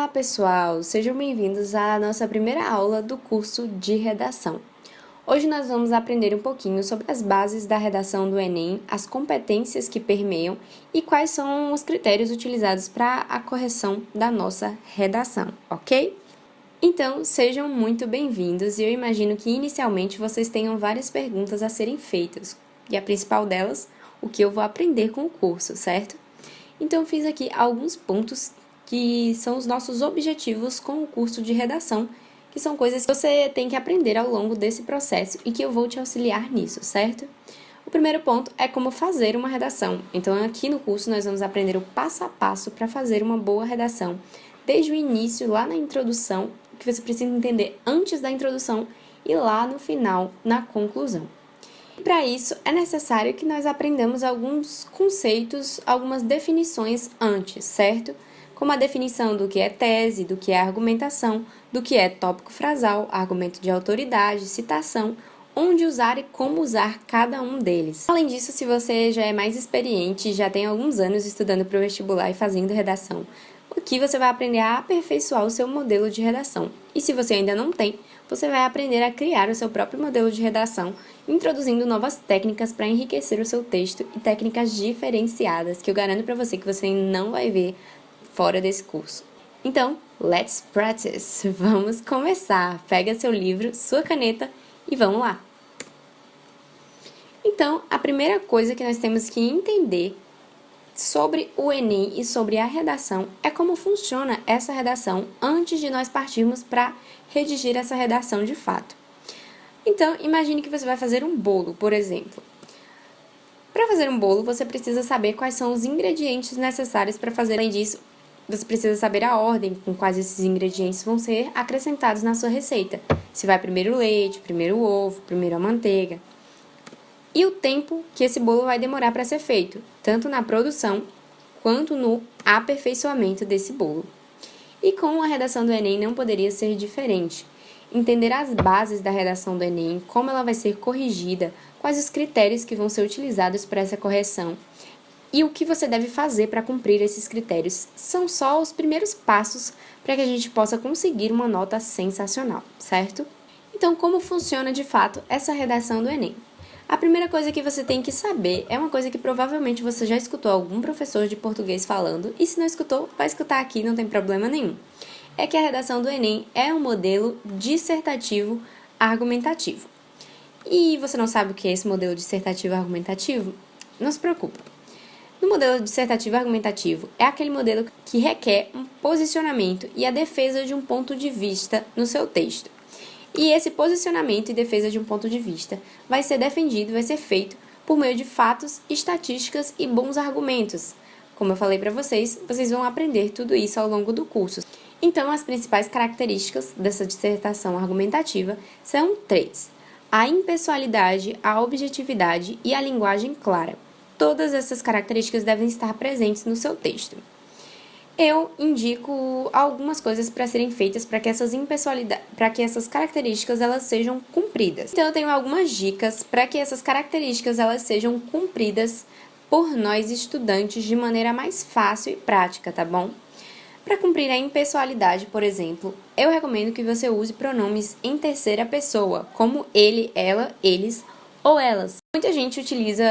Olá, pessoal! Sejam bem-vindos à nossa primeira aula do curso de redação. Hoje nós vamos aprender um pouquinho sobre as bases da redação do Enem, as competências que permeiam e quais são os critérios utilizados para a correção da nossa redação, ok? Então, sejam muito bem-vindos e eu imagino que inicialmente vocês tenham várias perguntas a serem feitas, e a principal delas, o que eu vou aprender com o curso, certo? Então, fiz aqui alguns pontos que são os nossos objetivos com o curso de redação, que são coisas que você tem que aprender ao longo desse processo e que eu vou te auxiliar nisso, certo? O primeiro ponto é como fazer uma redação. Então, aqui no curso, nós vamos aprender o passo a passo para fazer uma boa redação, desde o início, lá na introdução, que você precisa entender antes da introdução e lá no final, na conclusão. Para isso, é necessário que nós aprendamos alguns conceitos, algumas definições antes, certo? Como a definição do que é tese, do que é argumentação, do que é tópico frasal, argumento de autoridade, citação, onde usar e como usar cada um deles. Além disso, se você já é mais experiente, já tem alguns anos estudando para o vestibular e fazendo redação, aqui você vai aprender a aperfeiçoar o seu modelo de redação. E se você ainda não tem, você vai aprender a criar o seu próprio modelo de redação, introduzindo novas técnicas para enriquecer o seu texto e técnicas diferenciadas, que eu garanto para você que você não vai ver fora desse curso. Então, let's practice! Vamos começar! Pega seu livro, sua caneta e vamos lá! Então, a primeira coisa que nós temos que entender sobre o Enem e sobre a redação é como funciona essa redação antes de nós partirmos para redigir essa redação de fato. Então, imagine que você vai fazer um bolo, por exemplo. Para fazer um bolo, você precisa saber quais são os ingredientes necessários para fazer. Além disso, você precisa saber a ordem com quais esses ingredientes vão ser acrescentados na sua receita. Se vai primeiro o leite, primeiro o ovo, primeiro a manteiga. E o tempo que esse bolo vai demorar para ser feito, tanto na produção quanto no aperfeiçoamento desse bolo. E com a redação do Enem não poderia ser diferente. Entender as bases da redação do Enem, como ela vai ser corrigida, quais os critérios que vão ser utilizados para essa correção e o que você deve fazer para cumprir esses critérios são só os primeiros passos para que a gente possa conseguir uma nota sensacional, certo? Então, como funciona de fato essa redação do Enem? A primeira coisa que você tem que saber é uma coisa que provavelmente você já escutou algum professor de português falando, e se não escutou, vai escutar aqui, não tem problema nenhum. É que a redação do Enem é um modelo dissertativo argumentativo. E você não sabe o que é esse modelo dissertativo argumentativo? Não se preocupe. No modelo dissertativo argumentativo, é aquele modelo que requer um posicionamento e a defesa de um ponto de vista no seu texto. E esse posicionamento e defesa de um ponto de vista vai ser defendido, vai ser feito por meio de fatos, estatísticas e bons argumentos. Como eu falei para vocês, vocês vão aprender tudo isso ao longo do curso. Então, as principais características dessa dissertação argumentativa são 3. A impessoalidade, a objetividade e a linguagem clara. Todas essas características devem estar presentes no seu texto. Eu indico algumas coisas para serem feitas para que essas características elas sejam cumpridas. Então, eu tenho algumas dicas para que essas características elas sejam cumpridas por nós estudantes de maneira mais fácil e prática, tá bom? Para cumprir a impessoalidade, por exemplo, eu recomendo que você use pronomes em terceira pessoa, como ele, ela, eles ou elas. Muita gente utiliza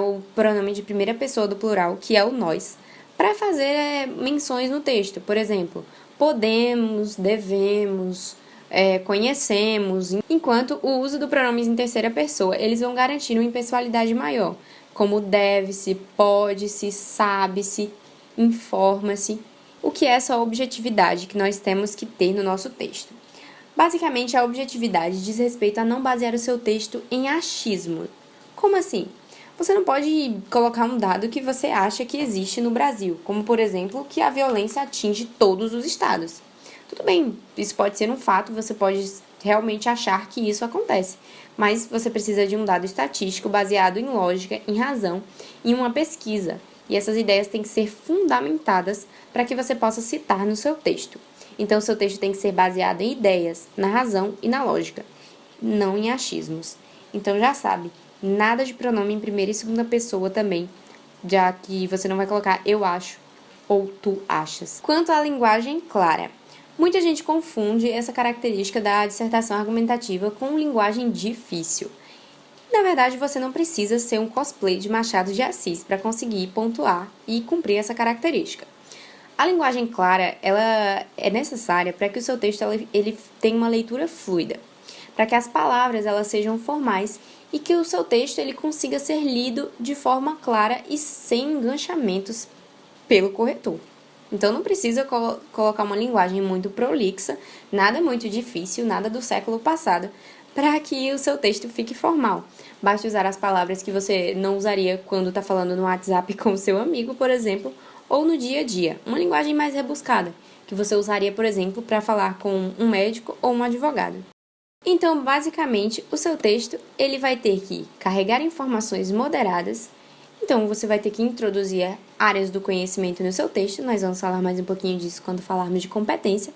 o pronome de primeira pessoa do plural, que é o nós, para fazer menções no texto. Por exemplo, podemos, devemos, conhecemos. Enquanto o uso do pronome em terceira pessoa, eles vão garantir uma impessoalidade maior, como deve-se, pode-se, sabe-se, informa-se. O que é essa objetividade que nós temos que ter no nosso texto? Basicamente, a objetividade diz respeito a não basear o seu texto em achismo. Como assim? Você não pode colocar um dado que você acha que existe no Brasil, como, por exemplo, que a violência atinge todos os estados. Tudo bem, isso pode ser um fato, você pode realmente achar que isso acontece, mas você precisa de um dado estatístico baseado em lógica, em razão, em uma pesquisa, e essas ideias têm que ser fundamentadas para que você possa citar no seu texto. Então, seu texto tem que ser baseado em ideias, na razão e na lógica, não em achismos. Então, já sabe, nada de pronome em primeira e segunda pessoa também, já que você não vai colocar eu acho ou tu achas. Quanto à linguagem clara, Muita gente confunde essa característica da dissertação argumentativa com linguagem difícil. Na verdade, você não precisa ser um cosplay de Machado de Assis para conseguir pontuar e cumprir essa característica. A linguagem clara, ela é necessária para que o seu texto ele tenha uma leitura fluida, para que as palavras elas sejam formais e que o seu texto ele consiga ser lido de forma clara e sem enganchamentos pelo corretor. Então não precisa colocar uma linguagem muito prolixa, nada muito difícil, nada do século passado, para que o seu texto fique formal. Basta usar as palavras que você não usaria quando está falando no WhatsApp com o seu amigo, por exemplo, ou no dia a dia, uma linguagem mais rebuscada, que você usaria, por exemplo, para falar com um médico ou um advogado. Então, basicamente, o seu texto ele vai ter que carregar informações moderadas. Então, você vai ter que introduzir áreas do conhecimento no seu texto, nós vamos falar mais um pouquinho disso quando falarmos de competência,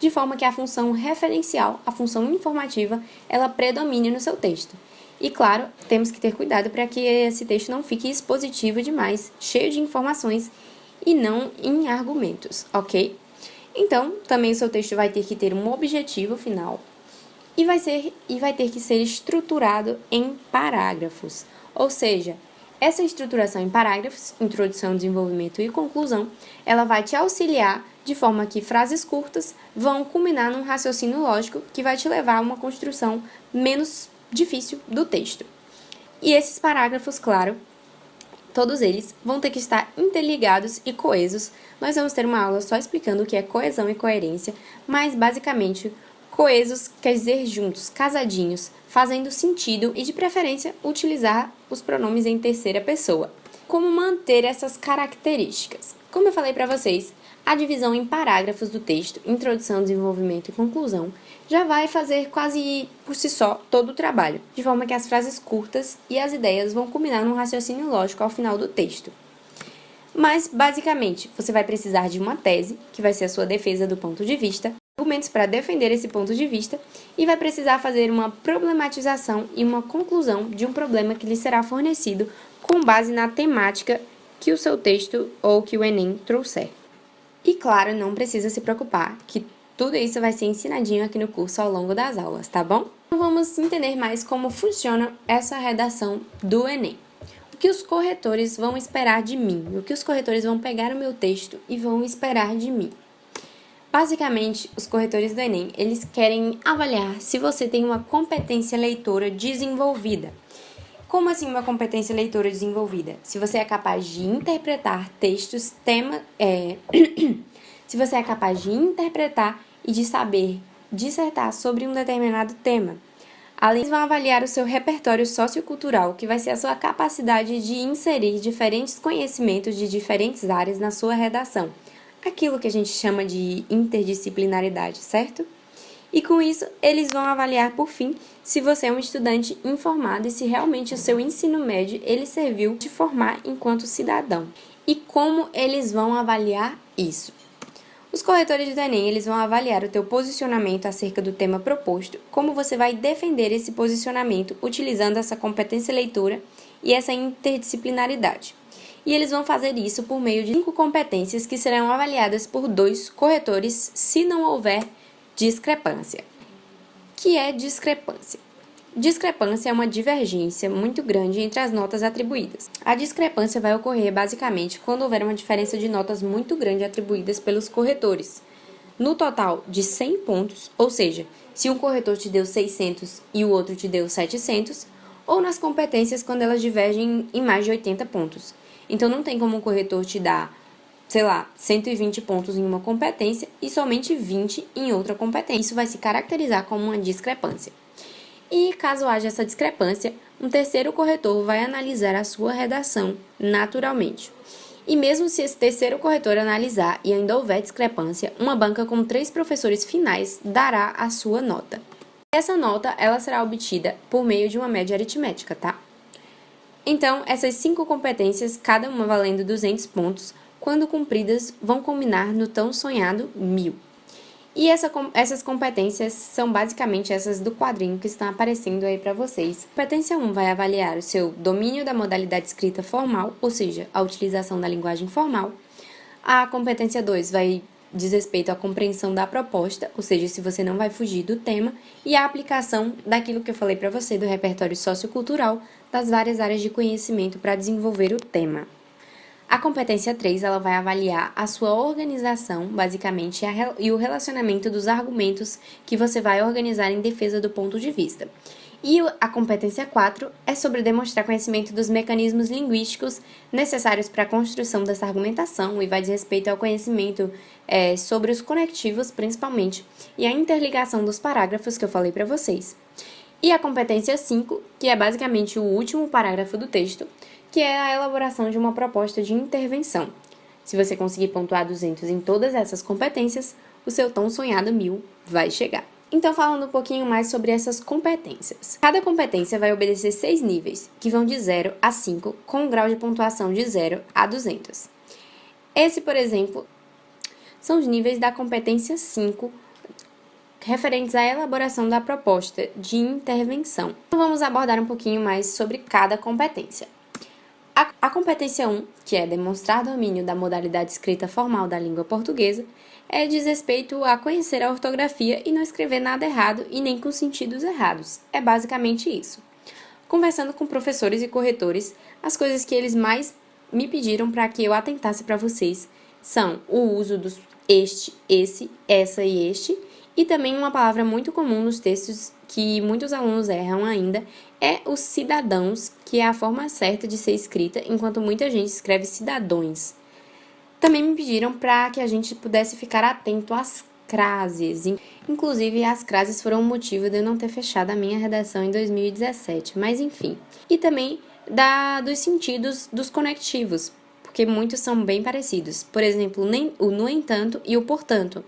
de forma que a função referencial, a função informativa, ela predomine no seu texto. E, claro, temos que ter cuidado para que esse texto não fique expositivo demais, cheio de informações e não em argumentos, ok? Então, também o seu texto vai ter que ter um objetivo final e vai ter que ser estruturado em parágrafos. Ou seja, essa estruturação em parágrafos, introdução, desenvolvimento e conclusão, ela vai te auxiliar de forma que frases curtas vão culminar num raciocínio lógico que vai te levar a uma construção menos difícil do texto. E esses parágrafos, claro, todos eles vão ter que estar interligados e coesos. Nós vamos ter uma aula só explicando o que é coesão e coerência, mas basicamente coesos quer dizer juntos, casadinhos, fazendo sentido e de preferência utilizar os pronomes em terceira pessoa. Como manter essas características? Como eu falei para vocês, a divisão em parágrafos do texto, introdução, desenvolvimento e conclusão, já vai fazer quase por si só todo o trabalho, de forma que as frases curtas e as ideias vão culminar num raciocínio lógico ao final do texto. Mas, basicamente, você vai precisar de uma tese, que vai ser a sua defesa do ponto de vista, argumentos para defender esse ponto de vista, e vai precisar fazer uma problematização e uma conclusão de um problema que lhe será fornecido com base na temática que o seu texto ou que o Enem trouxer. E, claro, não precisa se preocupar, que tudo isso vai ser ensinadinho aqui no curso ao longo das aulas, tá bom? Então vamos entender mais como funciona essa redação do Enem. O que os corretores vão esperar de mim? O que os corretores vão pegar o meu texto e vão esperar de mim? Basicamente, os corretores do Enem, eles querem avaliar se você tem uma competência leitora desenvolvida. Como assim uma competência leitora desenvolvida? Se você é capaz de interpretar textos, se você é capaz de interpretar e de saber dissertar sobre um determinado tema. Além disso, vão avaliar o seu repertório sociocultural, que vai ser a sua capacidade de inserir diferentes conhecimentos de diferentes áreas na sua redação. Aquilo que a gente chama de interdisciplinaridade, certo? E com isso, eles vão avaliar, por fim, se você é um estudante informado e se realmente o seu ensino médio ele serviu de formar enquanto cidadão. E como eles vão avaliar isso? Os corretores do Enem, eles vão avaliar o teu posicionamento acerca do tema proposto, como você vai defender esse posicionamento utilizando essa competência leitora e essa interdisciplinaridade. E eles vão fazer isso por meio de 5 competências que serão avaliadas por 2 corretores se não houver discrepância. Que é discrepância? Discrepância é uma divergência muito grande entre as notas atribuídas. A discrepância vai ocorrer basicamente quando houver uma diferença de notas muito grande atribuídas pelos corretores. No total de 100 pontos, ou seja, se um corretor te deu 600 e o outro te deu 700, ou nas competências quando elas divergem em mais de 80 pontos. Então não tem como um corretor te dar 120 pontos em uma competência e somente 20 em outra competência. Isso vai se caracterizar como uma discrepância. E caso haja essa discrepância, um terceiro corretor vai analisar a sua redação naturalmente. E mesmo se esse terceiro corretor analisar e ainda houver discrepância, uma banca com 3 professores finais dará a sua nota. Essa nota ela será obtida por meio de uma média aritmética, tá? Então, essas 5 competências, cada uma valendo 200 pontos, quando cumpridas, vão culminar no tão sonhado 1000. E essas competências são basicamente essas do quadrinho que estão aparecendo aí para vocês. Competência 1 vai avaliar o seu domínio da modalidade escrita formal, ou seja, a utilização da linguagem formal. A competência 2 vai diz respeito à compreensão da proposta, ou seja, se você não vai fugir do tema, e a aplicação daquilo que eu falei para você do repertório sociocultural das várias áreas de conhecimento para desenvolver o tema. A competência 3, ela vai avaliar a sua organização, basicamente, e o relacionamento dos argumentos que você vai organizar em defesa do ponto de vista. E a competência 4 é sobre demonstrar conhecimento dos mecanismos linguísticos necessários para a construção dessa argumentação e vai dizer respeito ao conhecimento sobre os conectivos, principalmente, e a interligação dos parágrafos que eu falei para vocês. E a competência 5, que é basicamente o último parágrafo do texto, que é a elaboração de uma proposta de intervenção. Se você conseguir pontuar 200 em todas essas competências, o seu tão sonhado 1000 vai chegar. Então, falando um pouquinho mais sobre essas competências. Cada competência vai obedecer 6 níveis, que vão de 0 a 5, com um grau de pontuação de 0 a 200. Esse, por exemplo, são os níveis da competência 5, referentes à elaboração da proposta de intervenção. Então, vamos abordar um pouquinho mais sobre cada competência. A competência 1, que é demonstrar domínio da modalidade escrita formal da língua portuguesa, diz respeito a conhecer a ortografia e não escrever nada errado e nem com sentidos errados. É basicamente isso. Conversando com professores e corretores, as coisas que eles mais me pediram para que eu atentasse para vocês são o uso dos este, esse, essa e este, e também uma palavra muito comum nos textos que muitos alunos erram ainda é os cidadãos, que é a forma certa de ser escrita, enquanto muita gente escreve cidadões. Também me pediram para que a gente pudesse ficar atento às crases. Inclusive, as crases foram o motivo de eu não ter fechado a minha redação em 2017, mas enfim. E também dos sentidos dos conectivos, porque muitos são bem parecidos. Por exemplo, o no entanto e o portanto.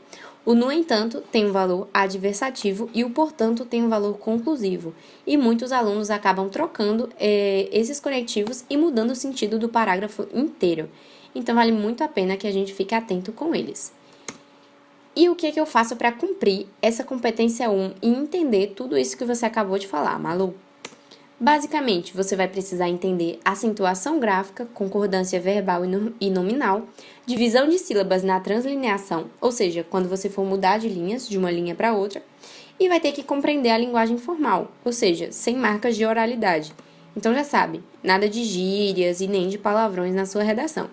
O no entanto tem um valor adversativo e o portanto tem um valor conclusivo. E muitos alunos acabam trocando esses conectivos e mudando o sentido do parágrafo inteiro. Então, vale muito a pena que a gente fique atento com eles. E o que eu faço para cumprir essa competência 1 e entender tudo isso que você acabou de falar, Malu? Basicamente, você vai precisar entender acentuação gráfica, concordância verbal e nominal, divisão de sílabas na translineação, ou seja, quando você for mudar de linhas de uma linha para outra, e vai ter que compreender a linguagem formal, ou seja, sem marcas de oralidade. Então já sabe, nada de gírias e nem de palavrões na sua redação.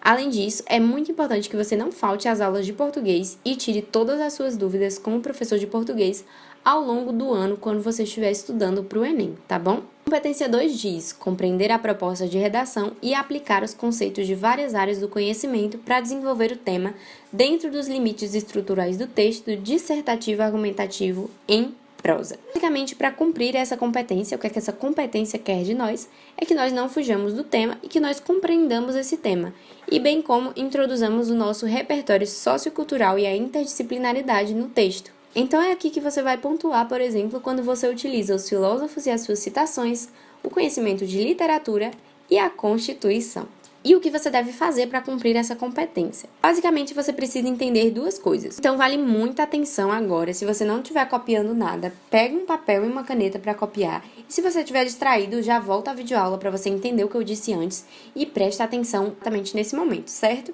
Além disso, é muito importante que você não falte às aulas de português e tire todas as suas dúvidas com o professor de português ao longo do ano quando você estiver estudando para o Enem, tá bom? Competência 2 diz compreender a proposta de redação e aplicar os conceitos de várias áreas do conhecimento para desenvolver o tema dentro dos limites estruturais do texto dissertativo argumentativo em prosa. Basicamente, para cumprir essa competência, o que essa competência quer de nós é que nós não fujamos do tema e que nós compreendamos esse tema, e bem como introduzamos o nosso repertório sociocultural e a interdisciplinaridade no texto. Então é aqui que você vai pontuar, por exemplo, quando você utiliza os filósofos e as suas citações, o conhecimento de literatura e a Constituição. E o que você deve fazer para cumprir essa competência? Basicamente, você precisa entender duas coisas. Então, vale muita atenção agora. Se você não estiver copiando nada, pega um papel e uma caneta para copiar. E se você estiver distraído, já volta à videoaula para você entender o que eu disse antes e preste atenção exatamente nesse momento, certo?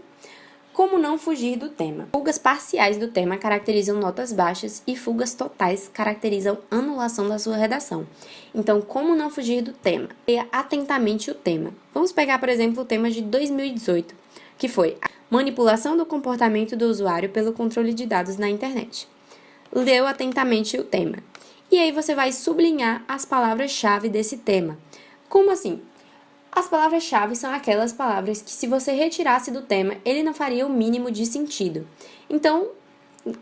Como não fugir do tema? Fugas parciais do tema caracterizam notas baixas e fugas totais caracterizam anulação da sua redação. Então, como não fugir do tema? Leia atentamente o tema. Vamos pegar, por exemplo, o tema de 2018, que foi a manipulação do comportamento do usuário pelo controle de dados na internet. Leu atentamente o tema. E aí você vai sublinhar as palavras-chave desse tema. Como assim? As palavras-chave são aquelas palavras que, se você retirasse do tema, ele não faria o mínimo de sentido. Então,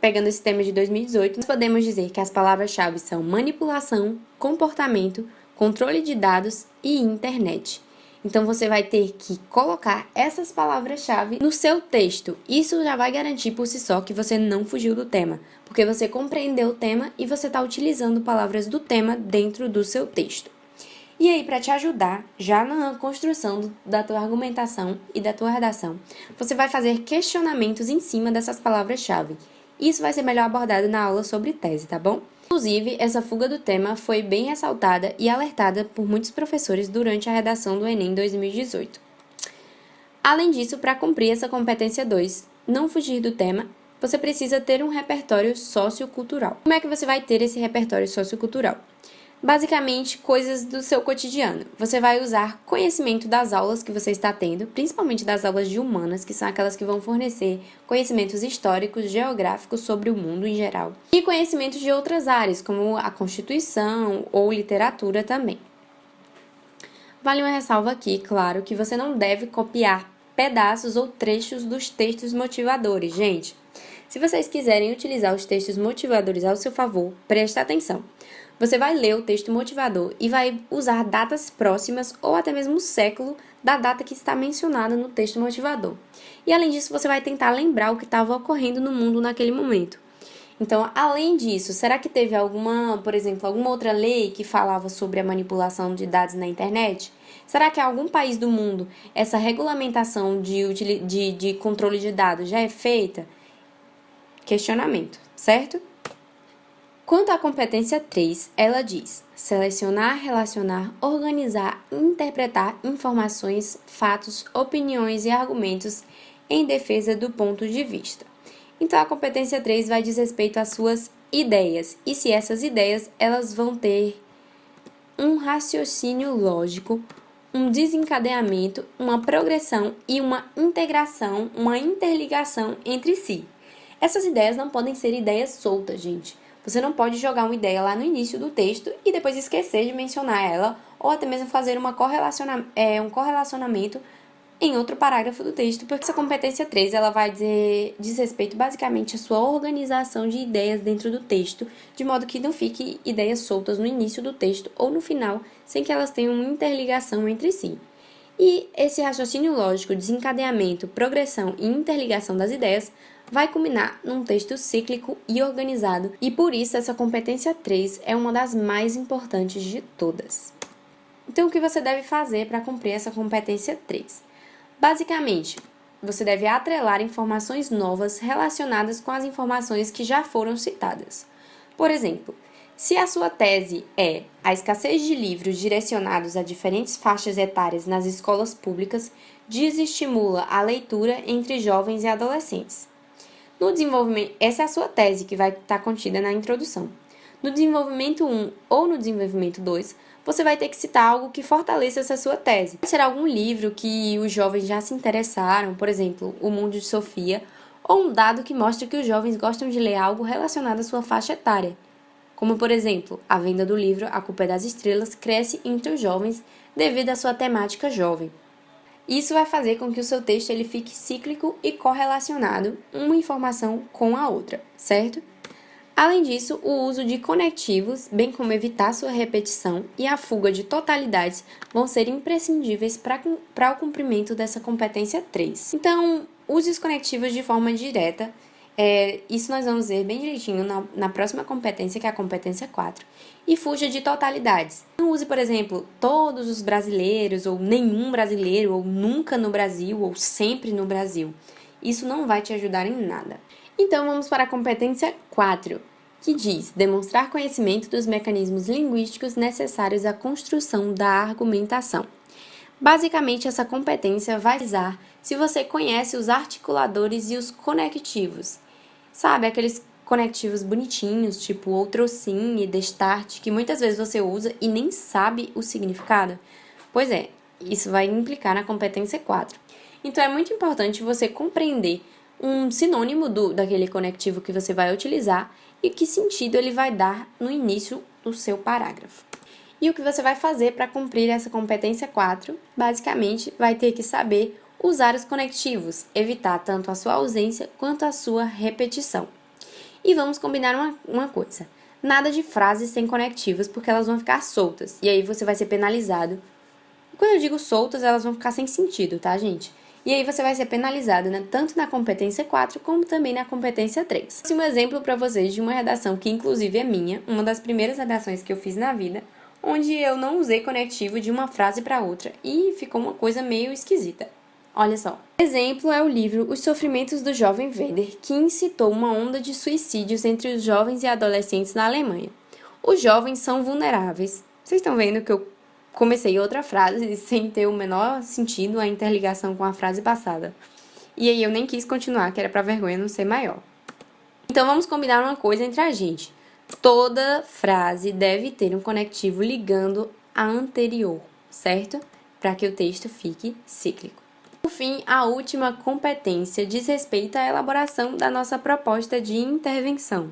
pegando esse tema de 2018, nós podemos dizer que as palavras-chave são manipulação, comportamento, controle de dados e internet. Então, você vai ter que colocar essas palavras-chave no seu texto. Isso já vai garantir por si só que você não fugiu do tema, porque você compreendeu o tema e você está utilizando palavras do tema dentro do seu texto. E aí, para te ajudar, já na construção da tua argumentação e da tua redação, você vai fazer questionamentos em cima dessas palavras-chave. Isso vai ser melhor abordado na aula sobre tese, tá bom? Inclusive, essa fuga do tema foi bem ressaltada e alertada por muitos professores durante a redação do Enem 2018. Além disso, para cumprir essa competência 2, não fugir do tema, você precisa ter um repertório sociocultural. Como é que você vai ter esse repertório sociocultural? Basicamente, coisas do seu cotidiano. Você vai usar conhecimento das aulas que você está tendo, principalmente das aulas de humanas, que são aquelas que vão fornecer conhecimentos históricos, geográficos sobre o mundo em geral, e conhecimentos de outras áreas, como a Constituição ou literatura também. Vale uma ressalva aqui, claro, que você não deve copiar pedaços ou trechos dos textos motivadores, gente. Se vocês quiserem utilizar os textos motivadores ao seu favor, preste atenção. Você vai ler o texto motivador e vai usar datas próximas ou até mesmo o século da data que está mencionada no texto motivador. E além disso, você vai tentar lembrar o que estava ocorrendo no mundo naquele momento. Então, além disso, será que teve por exemplo, alguma outra lei que falava sobre a manipulação de dados na internet? Será que em algum país do mundo essa regulamentação de controle de dados já é feita? Questionamento, certo? Quanto à competência 3, ela diz: selecionar, relacionar, organizar e interpretar informações, fatos, opiniões e argumentos em defesa do ponto de vista. Então, a competência 3 vai dizer respeito às suas ideias, e se essas ideias elas vão ter um raciocínio lógico, um desencadeamento, uma progressão e uma integração, uma interligação entre si. Essas ideias não podem ser ideias soltas, gente. Você não pode jogar uma ideia lá no início do texto e depois esquecer de mencionar ela, ou até mesmo fazer um correlacionamento em outro parágrafo do texto, porque essa competência 3 ela vai diz respeito basicamente à sua organização de ideias dentro do texto, de modo que não fique ideias soltas no início do texto ou no final, sem que elas tenham uma interligação entre si. E esse raciocínio lógico, desencadeamento, progressão e interligação das ideias vai culminar num texto cíclico e organizado, e por isso essa competência 3 é uma das mais importantes de todas. Então, o que você deve fazer para cumprir essa competência 3? Basicamente, você deve atrelar informações novas relacionadas com as informações que já foram citadas. Por exemplo, se a sua tese é a escassez de livros direcionados a diferentes faixas etárias nas escolas públicas desestimula a leitura entre jovens e adolescentes. No desenvolvimento, essa é a sua tese que vai estar contida na introdução. No desenvolvimento 1 ou no desenvolvimento 2, você vai ter que citar algo que fortaleça essa sua tese. Pode ser algum livro que os jovens já se interessaram, por exemplo, O Mundo de Sofia, ou um dado que mostra que os jovens gostam de ler algo relacionado à sua faixa etária. Como, por exemplo, a venda do livro A Culpa é das Estrelas cresce entre os jovens devido à sua temática jovem. Isso vai fazer com que o seu texto ele fique cíclico e correlacionado, uma informação com a outra, certo? Além disso, o uso de conectivos, bem como evitar sua repetição e a fuga de totalidades vão ser imprescindíveis para o cumprimento dessa competência 3. Então, use os conectivos de forma direta. Isso nós vamos ver bem direitinho na próxima competência, que é a competência 4. E fuja de totalidades. Não use, por exemplo, todos os brasileiros, ou nenhum brasileiro, ou nunca no Brasil, ou sempre no Brasil. Isso não vai te ajudar em nada. Então, vamos para a competência 4, que diz demonstrar conhecimento dos mecanismos linguísticos necessários à construção da argumentação. Basicamente, essa competência vai visar se você conhece os articuladores e os conectivos. Sabe, aqueles conectivos bonitinhos, tipo outrossim e destarte, que muitas vezes você usa e nem sabe o significado? Pois é, isso vai implicar na competência 4. Então, é muito importante você compreender um sinônimo daquele conectivo que você vai utilizar e que sentido ele vai dar no início do seu parágrafo. E o que você vai fazer para cumprir essa competência 4? Basicamente, vai ter que saber usar os conectivos, evitar tanto a sua ausência quanto a sua repetição. E vamos combinar uma coisa: nada de frases sem conectivos, porque elas vão ficar soltas, e aí você vai ser penalizado. Quando eu digo soltas, elas vão ficar sem sentido, tá, gente? E aí você vai ser penalizado, né, tanto na competência 4 como também na competência 3. Um exemplo para vocês de uma redação que inclusive é minha, uma das primeiras redações que eu fiz na vida, onde eu não usei conectivo de uma frase para outra e ficou uma coisa meio esquisita. Olha só. Exemplo é o livro Os Sofrimentos do Jovem Werder, que incitou uma onda de suicídios entre os jovens e adolescentes na Alemanha. Os jovens são vulneráveis. Vocês estão vendo que eu comecei outra frase sem ter o menor sentido a interligação com a frase passada. E aí eu nem quis continuar, que era pra vergonha não ser maior. Então, vamos combinar uma coisa entre a gente. Toda frase deve ter um conectivo ligando a anterior, certo? Para que o texto fique cíclico. Por fim, a última competência diz respeito à elaboração da nossa proposta de intervenção.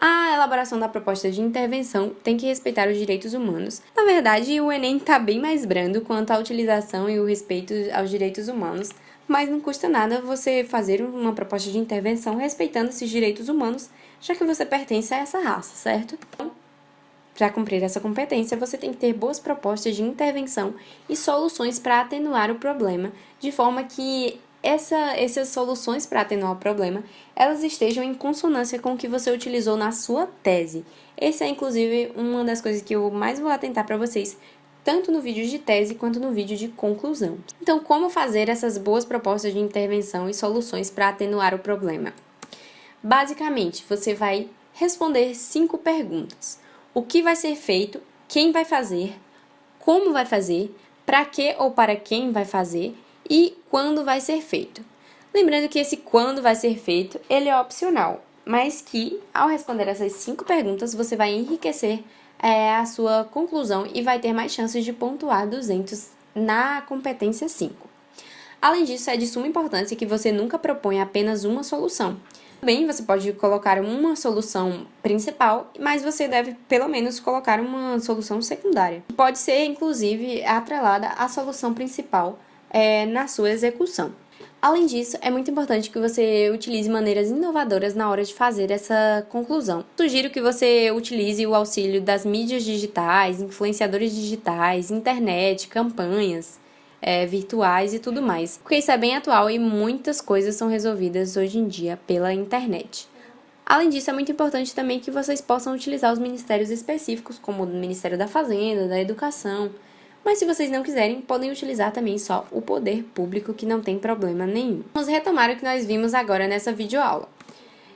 A elaboração da proposta de intervenção tem que respeitar os direitos humanos. Na verdade, o Enem está bem mais brando quanto à utilização e o respeito aos direitos humanos, mas não custa nada você fazer uma proposta de intervenção respeitando esses direitos humanos, já que você pertence a essa raça, certo? Para cumprir essa competência, você tem que ter boas propostas de intervenção e soluções para atenuar o problema, de forma que essas soluções para atenuar o problema, elas estejam em consonância com o que você utilizou na sua tese. Essa é, inclusive, uma das coisas que eu mais vou atentar para vocês, tanto no vídeo de tese quanto no vídeo de conclusão. Então, como fazer essas boas propostas de intervenção e soluções para atenuar o problema? Basicamente, você vai responder 5 perguntas. O que vai ser feito, quem vai fazer, como vai fazer, para que ou para quem vai fazer e quando vai ser feito. Lembrando que esse quando vai ser feito, ele é opcional, mas que ao responder essas 5 perguntas, você vai enriquecer a sua conclusão e vai ter mais chances de pontuar 200 na competência 5. Além disso, é de suma importância que você nunca proponha apenas uma solução. Também você pode colocar uma solução principal, mas você deve pelo menos colocar uma solução secundária. Pode ser, inclusive, atrelada à solução principal na sua execução. Além disso, é muito importante que você utilize maneiras inovadoras na hora de fazer essa conclusão. Sugiro que você utilize o auxílio das mídias digitais, influenciadores digitais, internet, campanhas virtuais e tudo mais, porque isso é bem atual e muitas coisas são resolvidas hoje em dia pela internet. Além disso, é muito importante também que vocês possam utilizar os ministérios específicos, como o Ministério da Fazenda, da Educação, mas se vocês não quiserem, podem utilizar também só o poder público, que não tem problema nenhum. Vamos retomar o que nós vimos agora nessa videoaula.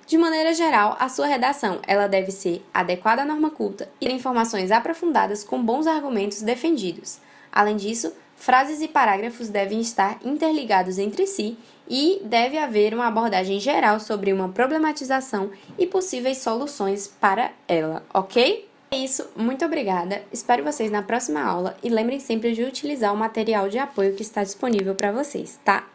De maneira geral, a sua redação ela deve ser adequada à norma culta e ter informações aprofundadas com bons argumentos defendidos. Além disso, frases e parágrafos devem estar interligados entre si e deve haver uma abordagem geral sobre uma problematização e possíveis soluções para ela, ok? É isso, muito obrigada, espero vocês na próxima aula e lembrem sempre de utilizar o material de apoio que está disponível para vocês, tá?